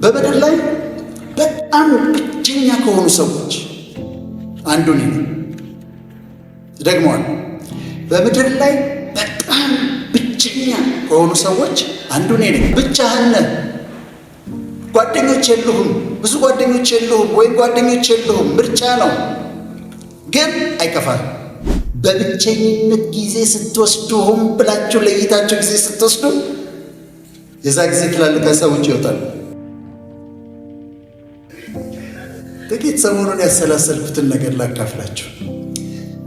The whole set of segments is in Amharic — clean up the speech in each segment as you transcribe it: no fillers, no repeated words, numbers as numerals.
በምድር ላይ በጣም ብቸኛ ከሆኑ ሰዎች አንዱ ነኝ። ደግሞዋል። በምድር ላይ በጣም ብቸኛ ከሆኑ ሰዎች አንዱ ነኝ። ብቻህን ነህ። ጓደኞች የሉህም። ብዙ ጓደኞች የሉህም፣ ወይም ጓደኞች የሉህም። ምርጫ ነው፣ ግን አይከፋም። በብቸኝነት ጊዜ ስትወስዱ፣ ሆን ብላችሁ ለይታችሁ ጊዜ ስትወስዱ፣ የዛ ጊዜ ትላልቅ ሀሳቦች ይወጣሉ። ጥቂት ሰሞኑን ያሰላሰልኩትን ነገር ላካፍላችሁ።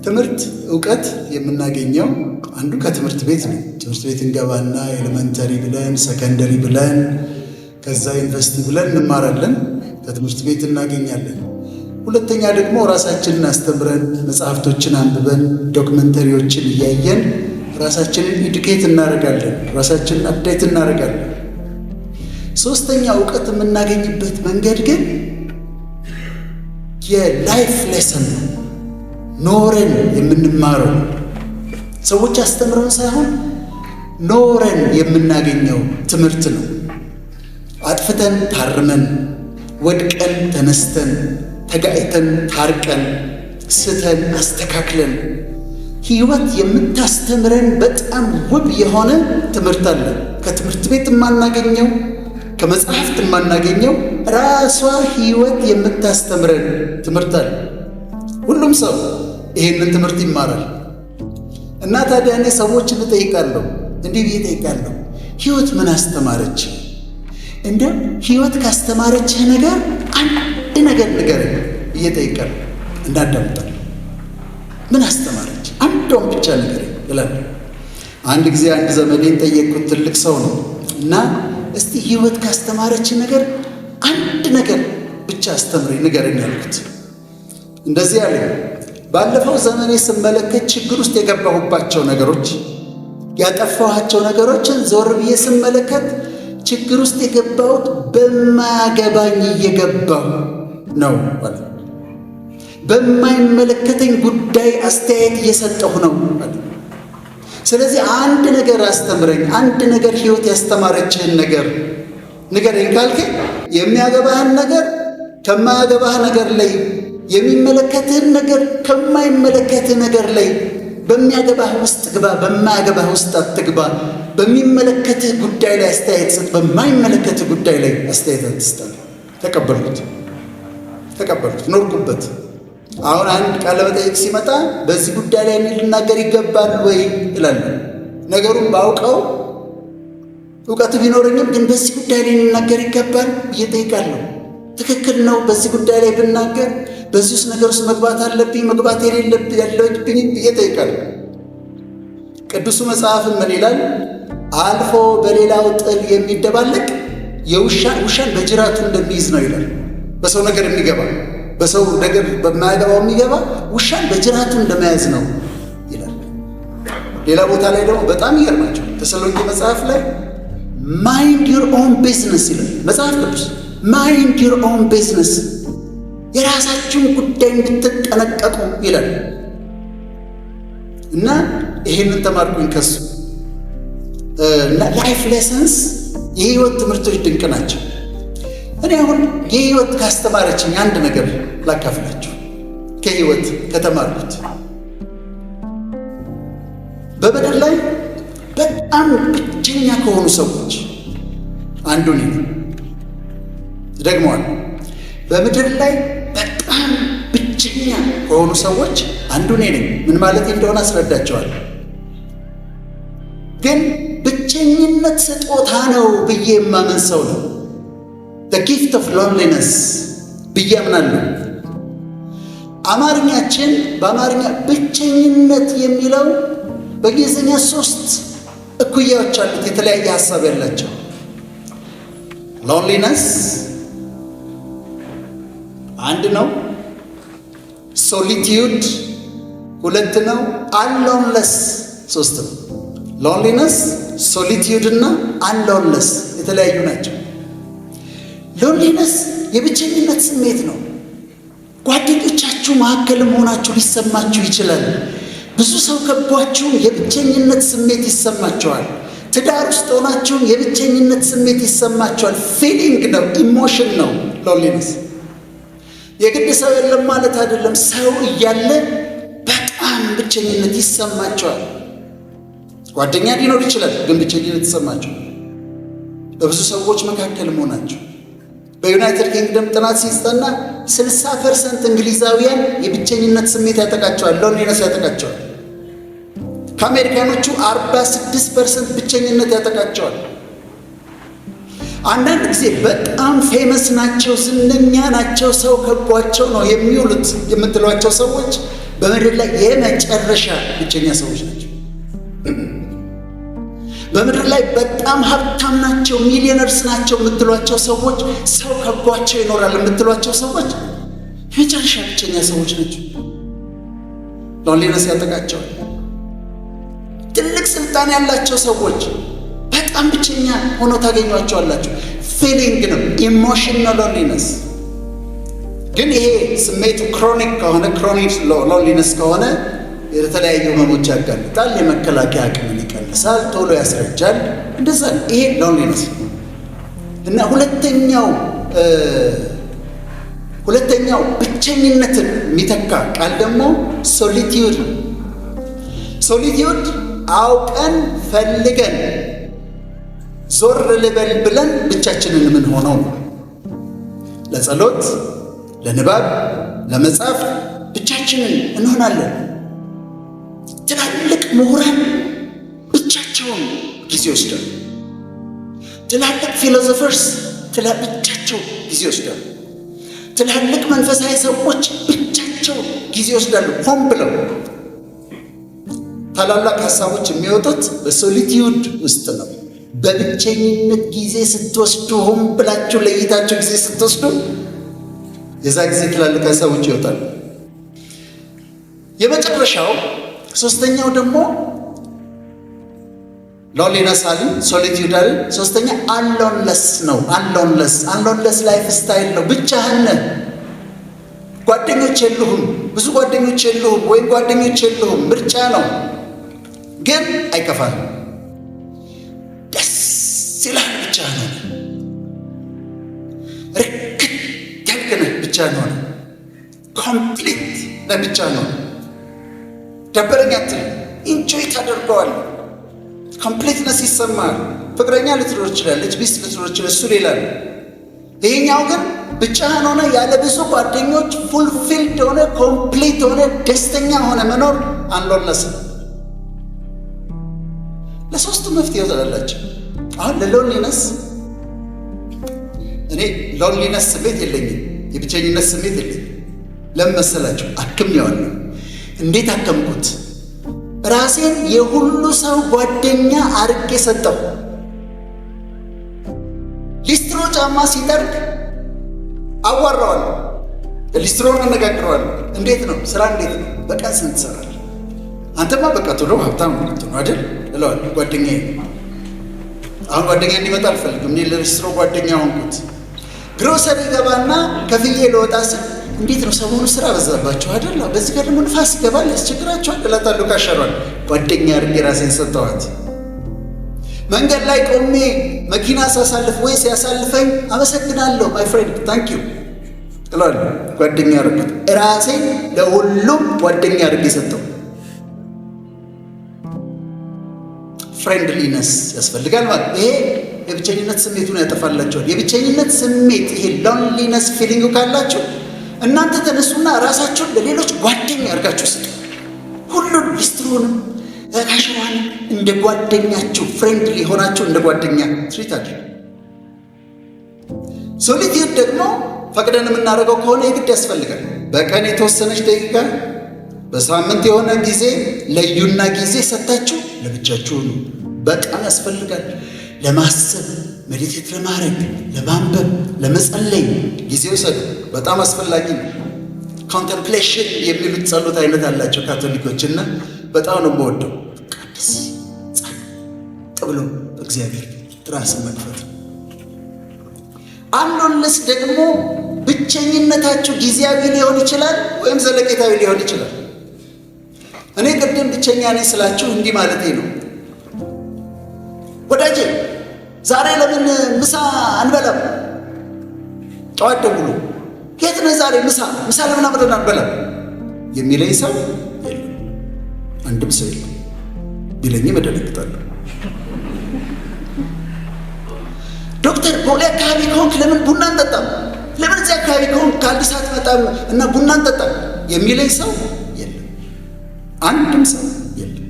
ትምህርት፣ እውቀት የምናገኘው አንዱ ከትምህርት ቤት ነው። ትምህርት ቤት እንገባና ኤሌመንተሪ ብለን፣ ሰከንደሪ ብለን፣ ከዛ ዩኒቨርሲቲ ብለን እንማራለን። ከትምህርት ቤት እናገኛለን። ሁለተኛ ደግሞ ራሳችንን አስተምረን፣ መጽሐፍቶችን አንብበን፣ ዶክመንተሪዎችን እያየን ራሳችንን ኢዱኬት እናደርጋለን፣ ራሳችንን አፕዴት እናደርጋለን። ሶስተኛ እውቀት የምናገኝበት መንገድ ግን የላይፍ ሌሰን ነው። ኖረን የምንማረው ሰዎች አስተምረን ሳይሆን ኖረን የምናገኘው ትምህርት ነው። አጥፍተን ታርመን፣ ወድቀን ተነስተን፣ ተጋጭተን ታርቀን፣ ስተን አስተካክለን ሕይወት የምታስተምረን በጣም ውብ የሆነ ትምህርት አለ። ከትምህርት ቤት የማናገኘው፣ ከመጽሐፍት የማናገኘው ራሷ ሕይወት የምታስተምረን ትምህርት አለ። ሁሉም ሰው ይሄንን ትምህርት ይማራል። እና ታዲያ እኔ ሰዎችን እጠይቃለሁ፣ እንዲህ ብዬ እጠይቃለሁ፣ ሕይወት ምን አስተማረች? እንደው ሕይወት ካስተማረችህ ነገር አንድ ነገር ንገረኝ ብዬ እጠይቃለሁ። እንዳዳምጣለሁ። ምን አስተማረች? አንዷን ብቻ ንገረኝ እላለሁ። አንድ ጊዜ አንድ ዘመዴን ጠየቅኩት። ትልቅ ሰው ነው እና እስቲ ሕይወት ካስተማረች ነገር አንድ ነገር ብቻ አስተምረኝ ንገረኝ አልኩት። እንደዚህ አለ። ባለፈው ዘመኔ ስመለከት ችግር ውስጥ የገባሁባቸው ነገሮች፣ ያጠፋኋቸው ነገሮችን ዞር ብዬ ስመለከት ችግር ውስጥ የገባሁት በማያገባኝ እየገባሁ ነው ማለት፣ በማይመለከተኝ ጉዳይ አስተያየት እየሰጠሁ ነው ማለት። ስለዚህ አንድ ነገር አስተምረኝ፣ አንድ ነገር ሕይወት ያስተማረችህን ነገር ንገረኝ ካልከኝ የሚያገባህን ነገር ከማያገባህ ነገር ላይ፣ የሚመለከትህን ነገር ከማይመለከትህ ነገር ላይ፣ በሚያገባህ ውስጥ ግባ፣ በማያገባህ ውስጥ አትግባ። በሚመለከትህ ጉዳይ ላይ አስተያየት ስጥ፣ በማይመለከትህ ጉዳይ ላይ አስተያየት አትስጥ። ተቀበልኩት፣ ኖርኩበት። አሁን አንድ ቃለ መጠይቅ ሲመጣ በዚህ ጉዳይ ላይ ልናገር ይገባል ወይ እላለሁ። ነገሩን ባውቀው እውቀቱ ቢኖረኝም ግን በዚህ ጉዳይ ላይ ልናገር ይገባል ብዬ እጠይቃለሁ። ትክክል ነው በዚህ ጉዳይ ላይ ብናገር፣ በዚህ ውስጥ ነገር ውስጥ መግባት አለብኝ መግባት ያለብኝ ብዬ እጠይቃለሁ። ቅዱሱ መጽሐፍም ምን ይላል? አልፎ በሌላው ጥል የሚደባለቅ ውሻን በጅራቱ እንደሚይዝ ነው ይላል። በሰው ነገር የሚገባ፣ በሰው ነገር በማያገባው የሚገባ ውሻን በጅራቱ እንደመያዝ ነው ይላል። ሌላ ቦታ ላይ ደግሞ በጣም ይገርማቸው ተሰሎንቄ መጽሐፍ ላይ ማይንድ ዩር ኦን ቢዝነስ ይላል መጽሐፍ ቅዱስ። ማይንድ ዩር ኦን ቢዝነስ፣ የራሳችሁን ጉዳይ እንድትጠነቀቁ ይላል። እና ይሄንን ተማርኩኝ ከሱ። ላይፍ ሌሰንስ፣ የህይወት ትምህርቶች ድንቅ ናቸው። እኔ አሁን የህይወት ካስተማረችኝ አንድ ነገር ላካፍላችሁ። ከህይወት ከተማርኩት በምድር ላይ በጣም ብቸኛ ከሆኑ ሰዎች አንዱ ነኝ። ደግሞዋል። በምድር ላይ በጣም ብቸኛ ከሆኑ ሰዎች አንዱ ነኝ። ምን ማለት እንደሆነ አስረዳቸዋለሁ። ግን ብቸኝነት ስጦታ ነው ብዬ የማምን ሰው ነው። the gift of loneliness ብዬ አምናለሁ። አማርኛችን በአማርኛ ብቸኝነት የሚለው በእንግሊዝኛ 3 እኩያዎች አሉት፣ የተለያየ ሀሳብ ያላቸው። ሎንሊነስ አንድ ነው፣ ሶሊቲዩድ 2 ነው፣ አንሎንለስ 3 ነው። ሎንሊነስ፣ ሶሊቲዩድ እና አንሎንለስ የተለያዩ ናቸው። ሎንሊነስ የብቸኝነት ስሜት ነው። ጓደኞቻችሁ መካከል መሆናችሁ ሊሰማችሁ ይችላል። ብዙ ሰው ከቧችሁ የብቸኝነት ስሜት ይሰማችኋል። ትዳር ውስጥ ሆናችሁ የብቸኝነት ስሜት ይሰማችኋል። ፊሊንግ ነው፣ ኢሞሽን ነው ሎንሊነስ። የግድ ሰው የለም ማለት አይደለም። ሰው እያለ በጣም ብቸኝነት ይሰማችኋል። ጓደኛ ሊኖር ይችላል፣ ግን ብቸኝነት ይሰማችኋል። በብዙ ሰዎች መካከል መሆናችሁ። በዩናይትድ ኪንግደም ጥናት ሲጠና 60% እንግሊዛውያን የብቸኝነት ስሜት ያጠቃቸዋል፣ ሎንሊነስ ያጠቃቸዋል። ከአሜሪካኖቹ 46% ብቸኝነት ያጠቃቸዋል። አንዳንድ ጊዜ በጣም ፌመስ ናቸው፣ ዝነኛ ናቸው፣ ሰው ከቧቸው ነው የሚውሉት የምትሏቸው ሰዎች በምድር ላይ የመጨረሻ ብቸኛ ሰዎች ናቸው። በምድር ላይ በጣም ሀብታም ናቸው፣ ሚሊዮነርስ ናቸው የምትሏቸው ሰዎች፣ ሰው ከቧቸው ይኖራል የምትሏቸው ሰዎች የመጨረሻ ብቸኛ ሰዎች ናቸው። ሎንሊነስ ያጠቃቸዋል። ትልቅ ስልጣን ያላቸው ሰዎች በጣም ብቸኛ ሆኖ ታገኟቸዋላችሁ። ፊሊንግ ነው፣ ኢሞሽን ነው ሎንሊነስ። ግን ይሄ ስሜቱ ክሮኒክ ከሆነ ክሮኒክ ሎንሊነስ ከሆነ የተለያዩ ህመሞች ያጋልጣል፣ የመከላከያ አቅምን ይቀንሳል፣ ቶሎ ያስረጃል። እንደዛ ይሄ ሎንሊነስ እና ሁለተኛው ብቸኝነትን የሚተካ ቃል ደግሞ ሶሊቲዩድ ነው። ሶሊቲዩድ አውቀን ፈልገን ዞር ልበል ብለን ብቻችንን ምን ሆነው ነው። ለጸሎት፣ ለንባብ፣ ለመጻፍ ብቻችንን እንሆናለን። ትላልቅ ምሁራን ብቻቸውን ጊዜ ወስደው፣ ትላልቅ ፊሎሶፈርስ ብቻቸው ጊዜ ወስደው፣ ትላልቅ መንፈሳዊ ሰዎች ብቻቸው ጊዜ ወስዳሉ። ሆን ብለው ታላላቅ ሀሳቦች የሚወጡት በሶሊቲዩድ ውስጥ ነው። በብቸኝነት ጊዜ ስትወስዱ፣ ሆን ብላችሁ ለይታችሁ ጊዜ ስትወስዱ የዛ ጊዜ ትላልቅ ሀሳቦች ይወጣሉ። የመጨረሻው ሶስተኛው ደግሞ ሎንሊነስ አልን፣ ሶሊቲዩድ አልን። ሶስተኛ አሎንለስ ነው። አሎንለስ ላይፍ ስታይል ነው። ብቻህን ነህ። ጓደኞች የሉህም፣ ብዙ ጓደኞች የሉህም፣ ወይም ጓደኞች የሉህም። ምርጫ ነው፣ ግን አይከፋም። ደስ ይላል ብቻህን ሆነ። ርክት ያልክ ነህ ብቻህን ሆነ። ኮምፕሊት ነህ ብቻህን ሆነ። ደበረኝ አትልም፣ ኢንጆይ ታደርገዋለህ። ኮምፕሊትነስ ይሰማል። ፍቅረኛ ልትኖር ትችላለች፣ ሚስት ልትኖር ትችላለች፣ እሱ ሌላ ነው። ይሄኛው ግን ብቻህን ሆነ ያለ ብዙ ጓደኞች ፉልፊልድ ሆነ ኮምፕሊት ሆነ ደስተኛ ሆነ መኖር አንሎንለስ ነው። ለሶስቱ መፍትሄ ይወጣላችሁ። አሁን ለሎንሊነስ እኔ ሎንሊነስ ስሜት የለኝም፣ የብቸኝነት ስሜት የለኝም። ለምን መሰላችሁ? አክሜዋለሁ። እንዴት አከምኩት? ራሴን የሁሉ ሰው ጓደኛ አርጌ ሰጠው። ሊስትሮ ጫማ ሲጠርግ አዋራዋለሁ፣ ሊስትሮን አነጋግረዋለሁ። እንዴት ነው ስራ? እንዴት ነው በቀን ስንት ትሰራለህ? አንተማ በቃ ቶሎ ሀብታም ነው አይደል እለዋለሁ። ጓደኛዬ አሁን ጓደኛ እንዲመጣ አልፈልግም። እኔ ለሊስትሮ ጓደኛ ሆንኩት። ግሮሰሪ ገባና ከፍዬ ለወጣ ስል እንዴት ነው ሰሞኑ ስራ በዛባቸው አይደል? በዚህ ጋር ደግሞ ንፋስ ይገባል ያስቸግራቸዋል እላታለሁ። ካሸሯል ጓደኛ አድርጌ ራሴን ሰጠኋት። መንገድ ላይ ቆሜ መኪና ሳሳልፍ ወይ ሲያሳልፈኝ አመሰግናለሁ ማይ ፍሬንድ ታንክ ዩ እላለሁ። ጓደኛ አድርጌ ራሴን ለሁሉም ጓደኛ አድርጌ ሰጠው። ፍሬንድሊነስ ያስፈልጋል ማለት ይሄ የብቸኝነት ስሜቱን ያጠፋላቸዋል። የብቸኝነት ስሜት ይሄ ሎንሊነስ ፊሊንግ ካላችሁ እናንተ ተነሱና ራሳችሁን ለሌሎች ጓደኛ አድርጋችሁ ስጡ። ሁሉን ሊስትሮንም ካሸዋንም እንደ ጓደኛችሁ ፍሬንድሊ ሆናችሁ እንደ ጓደኛ ትሪት አድርጉ። ሶሊቲዩድ ደግሞ ፈቅደን የምናደርገው ከሆነ የግድ ያስፈልጋል። በቀን የተወሰነች ደቂቃ፣ በሳምንት የሆነ ጊዜ ለዩና ጊዜ ሰጥታችሁ ለብቻችሁ ነው። በጣም ያስፈልጋል። ለማሰብ፣ ሜዲቴት ለማድረግ፣ ለማንበብ፣ ለመጸለይ ጊዜ ውሰዱ። በጣም አስፈላጊ ነው። ኮንተምፕሌሽን የሚሉት ጸሎት አይነት አላቸው ካቶሊኮችና በጣም ነው የምወደው። ቅዱስ ጸጥ ብሎ እግዚአብሔር ራስን መክፈት። አሎንለስ ደግሞ ብቸኝነታችሁ ጊዜያዊ ሊሆን ይችላል ወይም ዘለቄታዊ ሊሆን ይችላል። እኔ ቅድም ብቸኛ ነኝ ስላችሁ እንዲህ ማለቴ ነው። ወዳጄ ዛሬ ለምን ምሳ አንበላም? ጠዋት ደውሎ የት ነህ ዛሬ ምሳ ለምን አብረን አንበላም የሚለኝ ሰው የለም። አንድም ሰው የለም። ቢለኝም እደነግጣለሁ። ዶክተር ቦሌ አካባቢ ከሆንክ ለምን ቡና አንጠጣም? ለምን እዚህ አካባቢ ከሆንክ ከአዲስ አትመጣም እና ቡና አንጠጣም የሚለኝ ሰው የለም። አንድም ሰው የለም።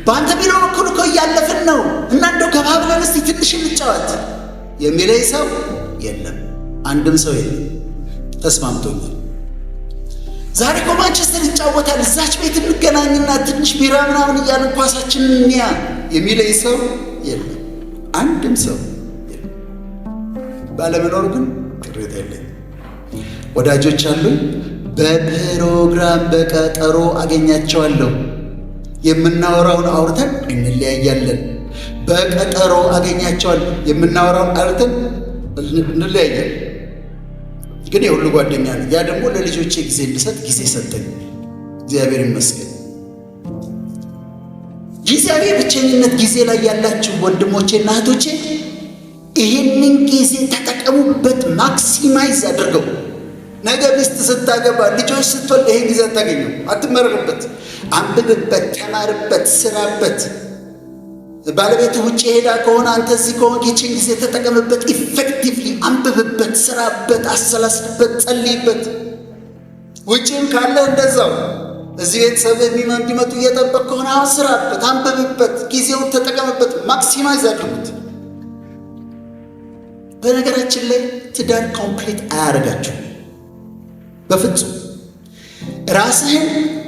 በአንተ ቢሮ በኩል እኮ እያለፍን ነው እና እንደው ገባ ብለን እስቲ ትንሽ እንጫወት የሚለኝ ሰው የለም። አንድም ሰው የለም። ተስማምቶኛል። ዛሬ እኮ ማንቸስተር ይጫወታል፣ እዛች ቤት እንገናኝና ትንሽ ቢራ ምናምን እያልን ኳሳችንን እንያ የሚለኝ ሰው የለም። አንድም ሰው የለም። ባለመኖር ግን ቅሬታ የለኝም። ወዳጆች አሉኝ። በፕሮግራም በቀጠሮ አገኛቸዋለሁ። የምናወራውን አውርተን እንለያያለን። በቀጠሮ አገኛቸዋለሁ። የምናወራውን አውርተን እንለያያለን። ግን የሁሉ ጓደኛ ነው። ያ ደግሞ ለልጆቼ ጊዜ እንድሰጥ ጊዜ ሰጠኝ። እግዚአብሔር ይመስገን። ጊዜያዊ ብቸኝነት ጊዜ ላይ ያላችሁ ወንድሞቼና እህቶቼ ይህንን ጊዜ ተጠቀሙበት። ማክሲማይዝ አድርገው። ነገ ሚስት ስታገባ፣ ልጆች ስትወልድ ይህን ጊዜ አታገኘው። አትመረቅበት። አንብብበት፣ ተማርበት፣ ስራበት። ባለቤት ውጭ ሄዳ ከሆነ አንተ እዚህ ከሆንክ ይህችን ጊዜ ተጠቀምበት። ኢፌክቲቭሊ አንብብበት፣ ስራበት፣ አሰላስልበት፣ ጸልይበት። ውጭም ካለ እንደዛው እዚህ ቤተሰብ እንዲመጡ እየጠበቅ ከሆነ አሁን ስራበት፣ አንብብበት፣ ጊዜውን ተጠቀምበት። ማክሲማይዝ አድርጉት። በነገራችን ላይ ትዳር ኮምፕሊት አያደርጋችሁ በፍጹም። ራስህን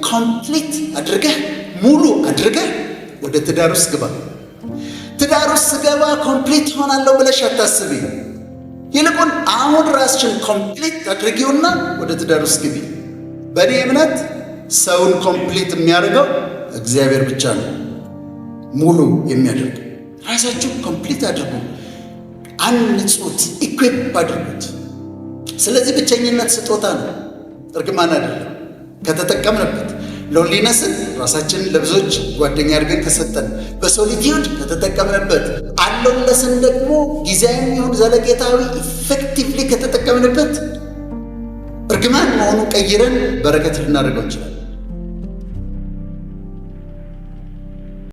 ኮምፕሊት አድርገህ ሙሉ አድርገህ ወደ ትዳር ውስጥ ግባ። ትዳር ውስጥ ስገባ ኮምፕሊት ሆናለሁ ብለሽ አታስቢ። ይልቁን አሁን ራስሽን ኮምፕሊት አድርጊውና ወደ ትዳር ውስጥ ግቢ። በእኔ እምነት ሰውን ኮምፕሊት የሚያደርገው እግዚአብሔር ብቻ ነው፣ ሙሉ የሚያደርግ። ራሳችሁ ኮምፕሊት አድርጉ፣ አንጹት፣ ኢኩዊፕ አድርጉት። ስለዚህ ብቸኝነት ስጦታ ነው፣ እርግማን አይደለም። ከተጠቀምንበት ሎንሊነስን ራሳችንን ለብዙዎች ጓደኛ አድርገን ከሰጠን፣ በሶሊቲዩድ ከተጠቀምንበት፣ አሎንለስን ደግሞ ጊዜያዊ ይሁን ዘለቄታዊ ኢፌክቲቭሊ ከተጠቀምንበት እርግማን መሆኑን ቀይረን በረከት ልናደርገው እንችላለን።